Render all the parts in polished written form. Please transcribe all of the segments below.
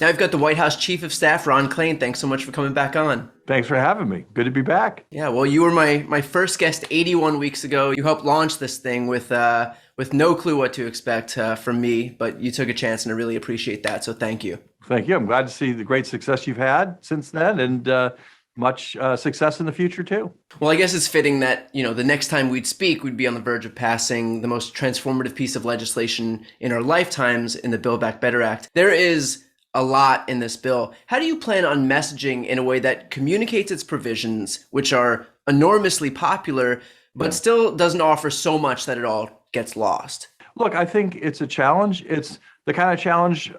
Now I've got the White House Chief of Staff, Ron Klain. Thanks so much for coming back on. Thanks for having me. Good to be back. Yeah, well, you were my first guest 81 weeks ago. You helped launch this thing with no clue what to expect from me, but you took a chance, and I really appreciate that. So thank you. Thank you. I'm glad to see the great success you've had since then, and much success in the future too. Well, I guess it's fitting that, the next time we'd speak, we'd be on the verge of passing the most transformative piece of legislation in our lifetimes in the Build Back Better Act. There is a lot in this bill. How do you plan on messaging in a way that communicates its provisions, which are enormously popular, but still doesn't offer so much that it all gets lost? Look, I think it's a challenge. It's the kind of challenge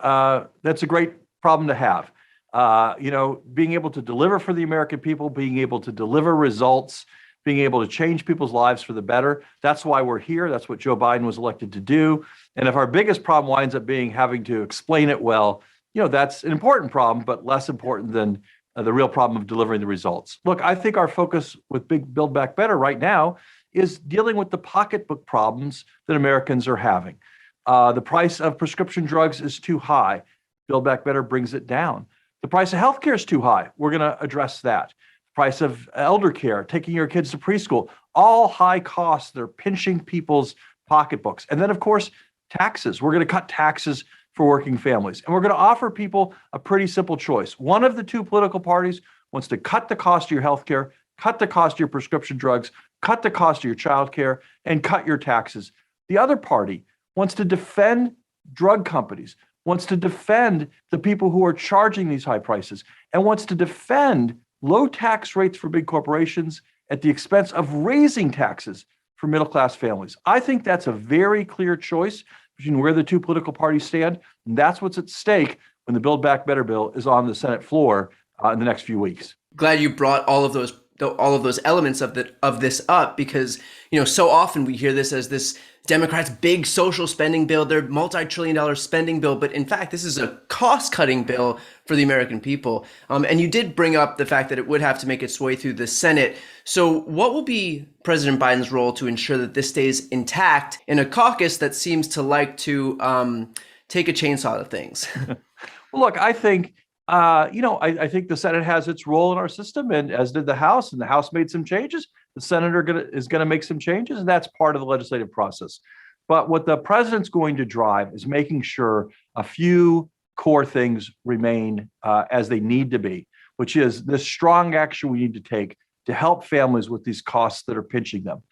that's a great problem to have. Being able to deliver for the American people, being able to deliver results, being able to change people's lives for the better. That's why we're here. That's what Joe Biden was elected to do. And if our biggest problem winds up being having to explain it well, that's an important problem, but less important than the real problem of delivering the results. Look, I think our focus with Big Build Back Better right now is dealing with the pocketbook problems that Americans are having. The price of prescription drugs is too high. Build Back Better brings it down. The price of healthcare is too high. We're going to address that. The price of elder care, taking your kids to preschool, all high costs. They're pinching people's pocketbooks. And then, of course, taxes. We're going to cut taxes for working families. And we're going to offer people a pretty simple choice. One of the two political parties wants to cut the cost of your healthcare, cut the cost of your prescription drugs, cut the cost of your childcare, and cut your taxes. The other party wants to defend drug companies, wants to defend the people who are charging these high prices, and wants to defend low tax rates for big corporations at the expense of raising taxes for middle-class families. I think that's a very clear choice between where the two political parties stand, and that's what's at stake when the Build Back Better bill is on the Senate floor in the next few weeks. Glad you brought all of those elements of this up, because so often we hear this as this Democrats' big social spending bill, their multi-trillion-dollar spending bill, but in fact, this is a cost-cutting bill for the American people. And you did bring up the fact that it would have to make its way through the Senate. So what will be President Biden's role to ensure that this stays intact in a caucus that seems to like to take a chainsaw to things? Well, look, I think I think the Senate has its role in our system, and as did the House, and the House made some changes. The Senate is going to make some changes, and that's part of the legislative process. But what the president's going to drive is making sure a few core things remain as they need to be, which is this strong action we need to take to help families with these costs that are pinching them.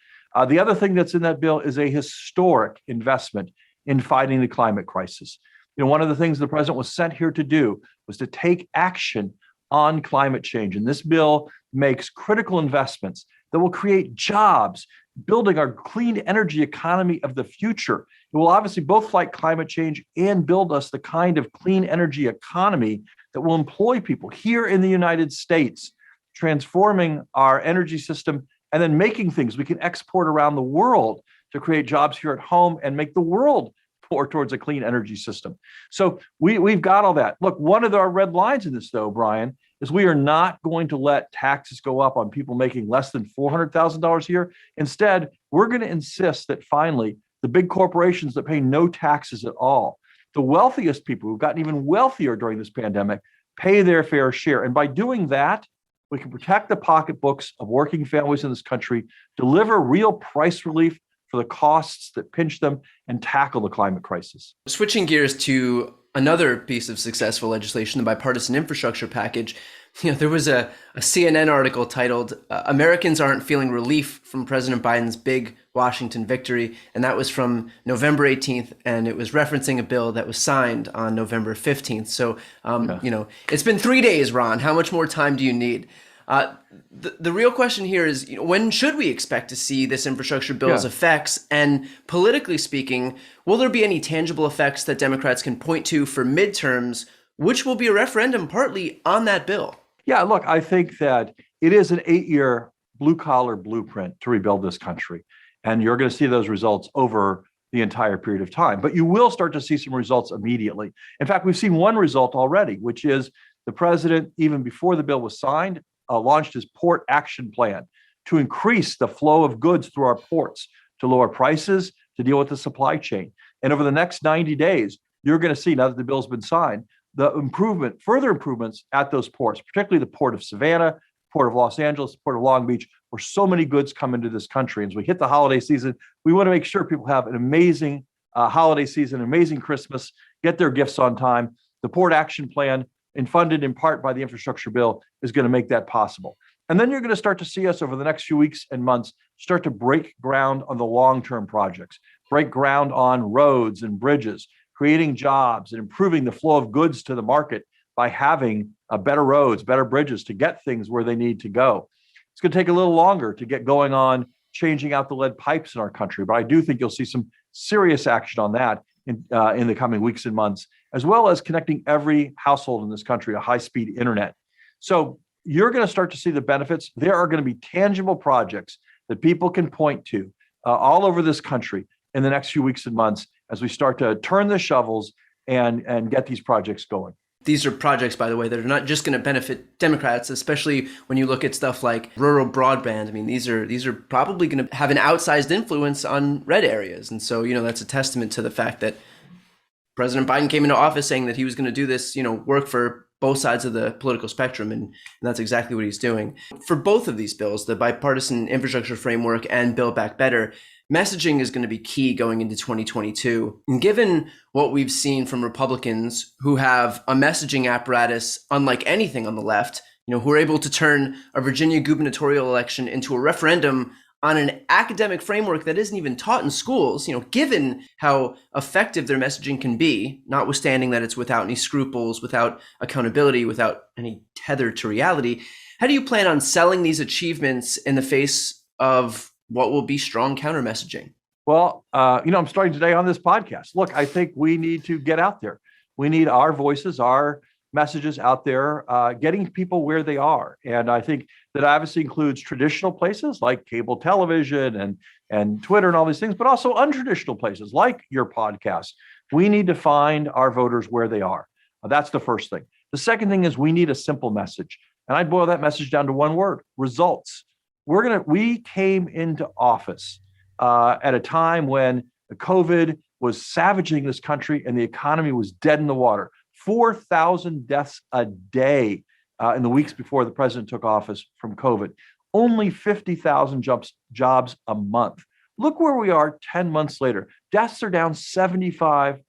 The other thing that's in that bill is a historic investment in fighting the climate crisis. One of the things the president was sent here to do was to take action on climate change. And this bill makes critical investments that will create jobs, building our clean energy economy of the future. It will obviously both fight climate change and build us the kind of clean energy economy that will employ people here in the United States, transforming our energy system and then making things we can export around the world to create jobs here at home and make the world more towards a clean energy system. So we've got all that. Look, one of our red lines in this, though, Brian, is we are not going to let taxes go up on people making less than $400,000 a year. Instead, we're going to insist that finally the big corporations that pay no taxes at all, the wealthiest people who've gotten even wealthier during this pandemic, pay their fair share. And by doing that, we can protect the pocketbooks of working families in this country, deliver real price relief for the costs that pinch them, and tackle the climate crisis. Switching gears to another piece of successful legislation, the bipartisan infrastructure package. There was a CNN article titled, Americans Aren't Feeling Relief from President Biden's Big Washington Victory. And that was from November 18th. And it was referencing a bill that was signed on November 15th. So, it's been 3 days, Ron. How much more time do you need? The real question here is, when should we expect to see this infrastructure bill's effects? And politically speaking, will there be any tangible effects that Democrats can point to for midterms, which will be a referendum partly on that bill? Yeah, look, I think that it is an 8-year blue-collar blueprint to rebuild this country. And you're going to see those results over the entire period of time. But you will start to see some results immediately. In fact, we've seen one result already, which is the president, even before the bill was signed, launched his port action plan to increase the flow of goods through our ports, to lower prices, to deal with the supply chain. And over the next 90 days, you're going to see, now that the bill's been signed, further improvements at those ports, particularly the port of Savannah, port of Los Angeles, port of Long Beach, where so many goods come into this country. And as we hit the holiday season, we want to make sure people have an amazing holiday season, an amazing Christmas, get their gifts on time. The Port Action Plan, and funded in part by the infrastructure bill, is going to make that possible. And then you're going to start to see us over the next few weeks and months start to break ground on the long-term projects, break ground on roads and bridges, creating jobs and improving the flow of goods to the market by having better roads, better bridges to get things where they need to go. It's going to take a little longer to get going on changing out the lead pipes in our country, but I do think you'll see some serious action on that in the coming weeks and months, as well as connecting every household in this country to high-speed internet. So you're going to start to see the benefits. There are going to be tangible projects that people can point to all over this country in the next few weeks and months as we start to turn the shovels and get these projects going. These are projects, by the way, that are not just going to benefit Democrats, especially when you look at stuff like rural broadband. I mean, these are probably going to have an outsized influence on red areas. And so, that's a testament to the fact that President Biden came into office saying that he was going to do this, work for both sides of the political spectrum. And that's exactly what he's doing. For both of these bills, the bipartisan infrastructure framework and Build Back Better, messaging is going to be key going into 2022. And given what we've seen from Republicans who have a messaging apparatus unlike anything on the left, who are able to turn a Virginia gubernatorial election into a referendum on an academic framework that isn't even taught in schools, given how effective their messaging can be, notwithstanding that it's without any scruples, without accountability, without any tether to reality, how do you plan on selling these achievements in the face of what will be strong counter messaging? Well, I'm starting today on this podcast. Look, I think we need to get out there. We need our voices, our messages out there, getting people where they are. And I think that obviously includes traditional places like cable television and Twitter and all these things, but also untraditional places like your podcast. We need to find our voters where they are. That's the first thing. The second thing is we need a simple message. And I'd boil that message down to one word: results. We came into office at a time when COVID was savaging this country and the economy was dead in the water. 4,000 deaths a day in the weeks before the president took office from COVID. Only 50,000 jobs a month. Look where we are 10 months later. Deaths are down 75%.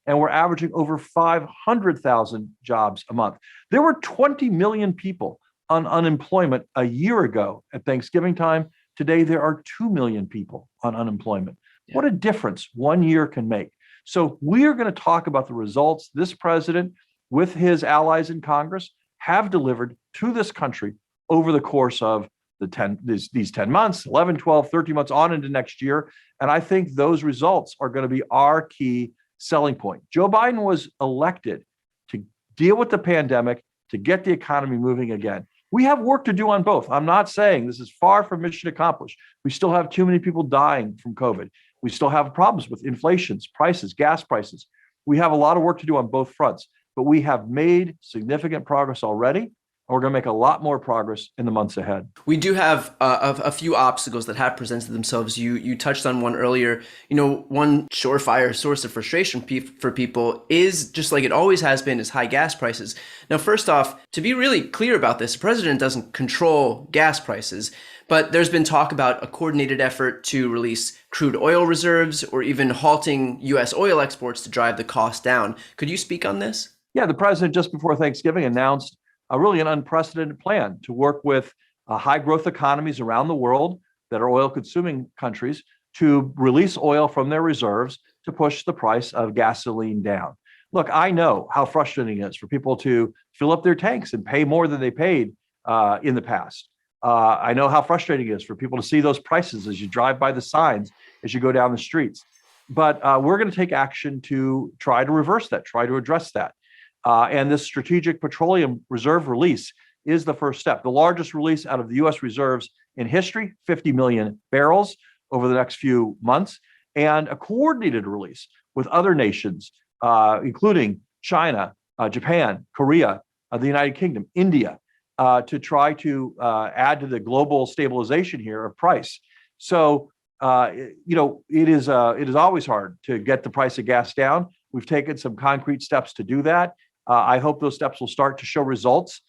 And we're averaging over 500,000 jobs a month. There were 20 million people on unemployment a year ago at Thanksgiving time. Today, there are 2 million people on unemployment. Yeah. What a difference 1 year can make. So we are going to talk about the results this president, with his allies in Congress, have delivered to this country over the course of these 10 months, 11, 12, 13 months on into next year. And I think those results are going to be our key selling point. Joe Biden was elected to deal with the pandemic, to get the economy moving again. We have work to do on both. I'm not saying this is far from mission accomplished. We still have too many people dying from COVID. We still have problems with inflation's prices, gas prices. We have a lot of work to do on both fronts, but we have made significant progress already. And we're going to make a lot more progress in the months ahead. We do have a few obstacles that have presented themselves. You touched on one earlier. One surefire source of frustration for people is, just like it always has been, is high gas prices. Now, first off, to be really clear about this, the president doesn't control gas prices, but there's been talk about a coordinated effort to release crude oil reserves or even halting U.S. oil exports to drive the cost down. Could you speak on this? Yeah, the president just before Thanksgiving announced really an unprecedented plan to work with high growth economies around the world that are oil consuming countries to release oil from their reserves to push the price of gasoline down. Look, I know how frustrating it is for people to fill up their tanks and pay more than they paid in the past. I know how frustrating it is for people to see those prices as you drive by the signs, as you go down the streets. But we're going to take action to try to reverse that, try to address that. And this strategic petroleum reserve release is the first step. The largest release out of the U.S. reserves in history, 50 million barrels over the next few months, and a coordinated release with other nations, including China, Japan, Korea, the United Kingdom, India, to try to add to the global stabilization here of price. So, it is always hard to get the price of gas down. We've taken some concrete steps to do that. I hope those steps will start to show results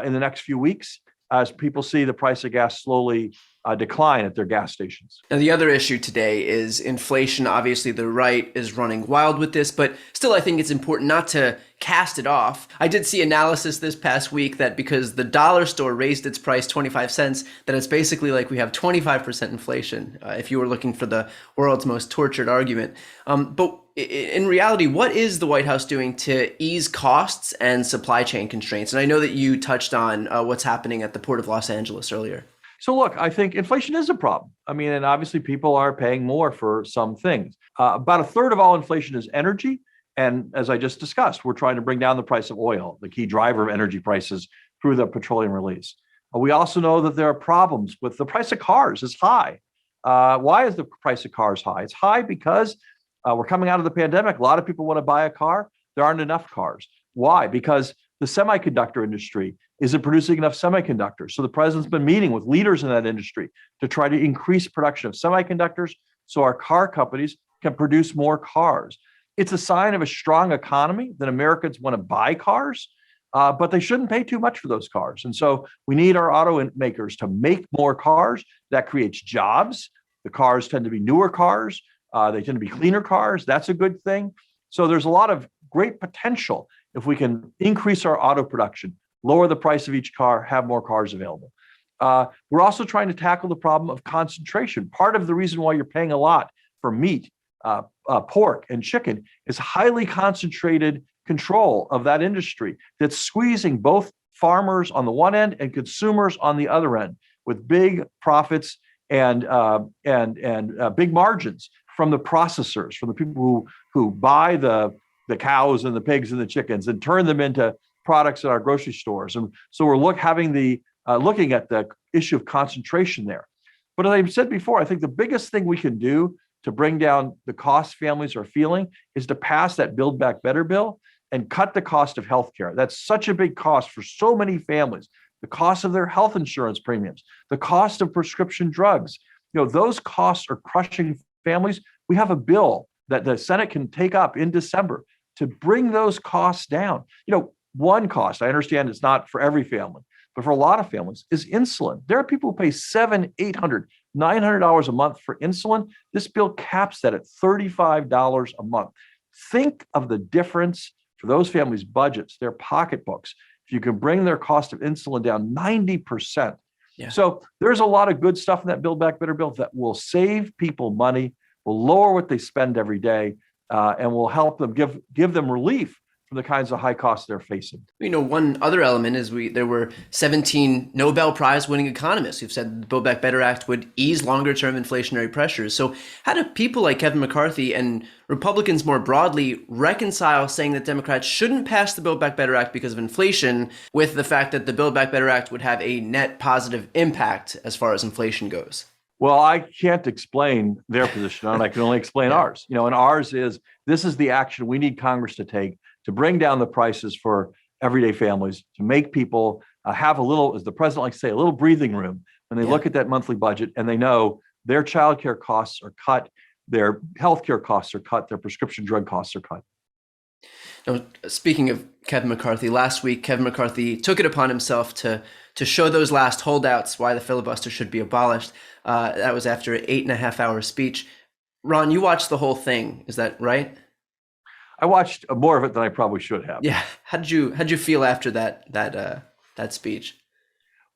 in the next few weeks as people see the price of gas slowly decline at their gas stations. Now, the other issue today is inflation. Obviously, the right is running wild with this, but still, I think it's important not to cast it off. I did see analysis this past week that because the dollar store raised its price 25 cents, that it's basically like we have 25% inflation, if you were looking for the world's most tortured argument. But in reality, what is the White House doing to ease costs and supply chain constraints? And I know that you touched on what's happening at the Port of Los Angeles earlier. So look, I think inflation is a problem. I mean, and obviously people are paying more for some things. About a third of all inflation is energy. And as I just discussed, we're trying to bring down the price of oil, the key driver of energy prices, through the petroleum release. We also know that there are problems with the price of cars is high. Why is the price of cars high? It's high because we're coming out of the pandemic. A lot of people want to buy a car. There aren't enough cars. Why? Because the semiconductor industry isn't producing enough semiconductors. So the president's been meeting with leaders in that industry to try to increase production of semiconductors so our car companies can produce more cars. It's a sign of a strong economy that Americans want to buy cars, but they shouldn't pay too much for those cars. And so we need our auto makers to make more cars. That creates jobs. The cars tend to be newer cars. They tend to be cleaner cars. That's a good thing. So there's a lot of great potential if we can increase our auto production, lower the price of each car, have more cars available. We're also trying to tackle the problem of concentration. Part of the reason why you're paying a lot for meat, pork, and chicken is highly concentrated control of that industry that's squeezing both farmers on the one end and consumers on the other end with big profits and big margins from the processors, from the people who buy the cows and the pigs and the chickens and turn them into products at our grocery stores. And so we're looking at the issue of concentration there. But as I've said before, I think the biggest thing we can do to bring down the costs families are feeling is to pass that Build Back Better bill and cut the cost of healthcare. That's such a big cost for so many families. The cost of their health insurance premiums, the cost of prescription drugs. Those costs are crushing families. We have a bill that the Senate can take up in December to bring those costs down. One cost, I understand it's not for every family, but for a lot of families, is insulin. There are people who pay $700, $800, $900 a month for insulin. This bill caps that at $35 a month. Think of the difference for those families' budgets, their pocketbooks, if you can bring their cost of insulin down 90%. Yeah. So there's a lot of good stuff in that Build Back Better bill that will save people money, will lower what they spend every day, and will help them give them relief from the kinds of high costs they're facing. One other element is there were 17 Nobel Prize winning economists who've said the Build Back Better Act would ease longer term inflationary pressures. So how do people like Kevin McCarthy and Republicans more broadly reconcile saying that Democrats shouldn't pass the Build Back Better Act because of inflation with the fact that the Build Back Better Act would have a net positive impact as far as inflation goes? Well, I can't explain their position on it. I can only explain ours. And ours is, this is the action we need Congress to take to bring down the prices for everyday families, to make people have a little, as the president likes to say, a little breathing room when they look at that monthly budget and they know their childcare costs are cut, their healthcare costs are cut, their prescription drug costs are cut. Now, speaking of Kevin McCarthy, last week, Kevin McCarthy took it upon himself to show those last holdouts why the filibuster should be abolished. That was after an 8.5-hour speech. Ron, you watched the whole thing. Is that right? I watched more of it than I probably should have. Yeah. How'd you feel after that speech?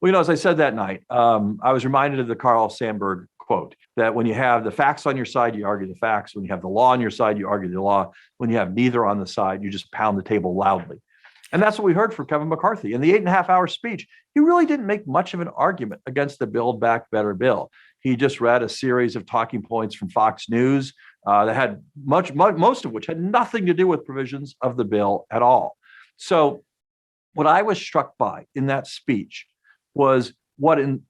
Well, as I said that night, I was reminded of the Carl Sandburg quote that when you have the facts on your side, you argue the facts. When you have the law on your side, you argue the law. When you have neither on the side, you just pound the table loudly. And that's what we heard from Kevin McCarthy. In the 8.5-hour speech, he really didn't make much of an argument against the Build Back Better bill. He just read a series of talking points from Fox News that had most of which had nothing to do with provisions of the bill at all. So what I was struck by in that speech was what in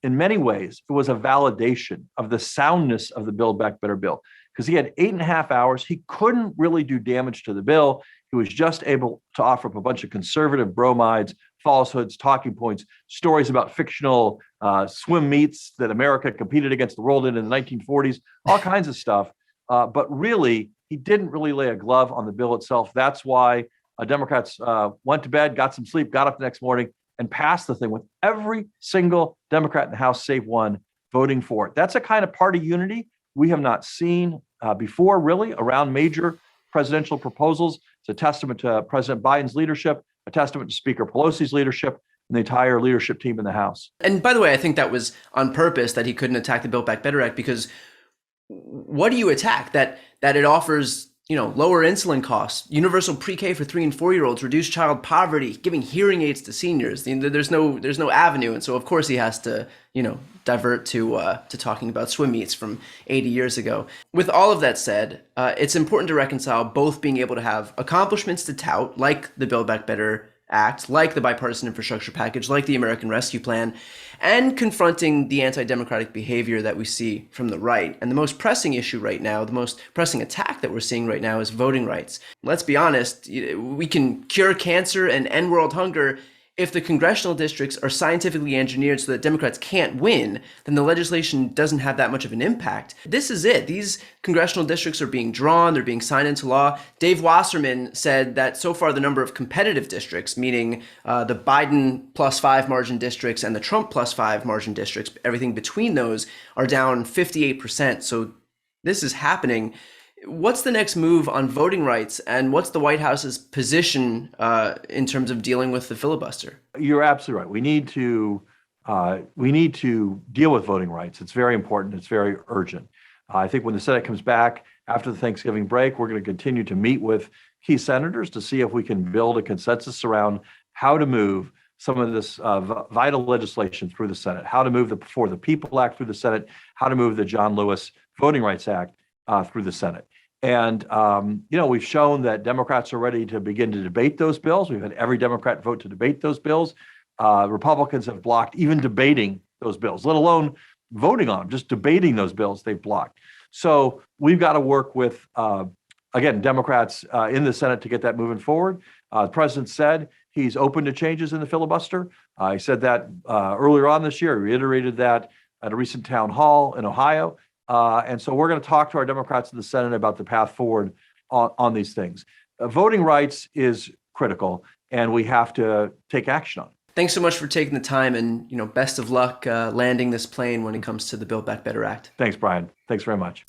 many ways it was a validation of the soundness of the Build Back Better bill, because he had 8.5 hours. He couldn't really do damage to the bill. He was just able to offer up a bunch of conservative bromides, falsehoods, talking points, stories about fictional swim meets that America competed against the world in the 1940s, all kinds of stuff. But really, he didn't really lay a glove on the bill itself. That's why Democrats went to bed, got some sleep, got up the next morning, and passed the thing with every single Democrat in the House, save one, voting for it. That's a kind of party unity we have not seen before, really, around major presidential proposals. It's a testament to President Biden's leadership, a testament to Speaker Pelosi's leadership, and the entire leadership team in the House. And by the way, I think that was on purpose that he couldn't attack the Build Back Better Act, because what do you attack? That it offers, lower insulin costs, universal pre-K for 3 and 4-year-olds, reduced child poverty, giving hearing aids to seniors. There's no avenue, and so of course he has to, divert to talking about swim meets from 80 years ago. With all of that said, it's important to reconcile both being able to have accomplishments to tout, like the Build Back Better Act, like the bipartisan infrastructure package, like the American Rescue Plan, and confronting the anti-democratic behavior that we see from the right. And the most pressing issue right now, the most pressing attack that we're seeing right now is voting rights. Let's be honest, we can cure cancer and end world hunger. If the congressional districts are scientifically engineered so that Democrats can't win, then the legislation doesn't have that much of an impact. This is it. These congressional districts are being drawn, they're being signed into law. Dave Wasserman said that so far the number of competitive districts, meaning the Biden +5 margin districts and the Trump +5 margin districts, everything between those, are down 58%. So this is happening. What's the next move on voting rights, and what's the White House's position in terms of dealing with the filibuster? You're absolutely right. We need to deal with voting rights. It's very important. It's very urgent. I think when the Senate comes back after the Thanksgiving break, we're going to continue to meet with key senators to see if we can build a consensus around how to move some of this vital legislation through the Senate, how to move the For the People Act through the Senate, how to move the John Lewis Voting Rights Act through the Senate. And, we've shown that Democrats are ready to begin to debate those bills. We've had every Democrat vote to debate those bills. Republicans have blocked even debating those bills, let alone voting on them, just debating those bills they've blocked. So we've got to work with, Democrats in the Senate to get that moving forward. The president said he's open to changes in the filibuster. He said that earlier on this year, reiterated that at a recent town hall in Ohio. And so we're going to talk to our Democrats in the Senate about the path forward on these things. Voting rights is critical, and we have to take action on it. Thanks so much for taking the time, and best of luck landing this plane when it comes to the Build Back Better Act. Thanks, Brian. Thanks very much.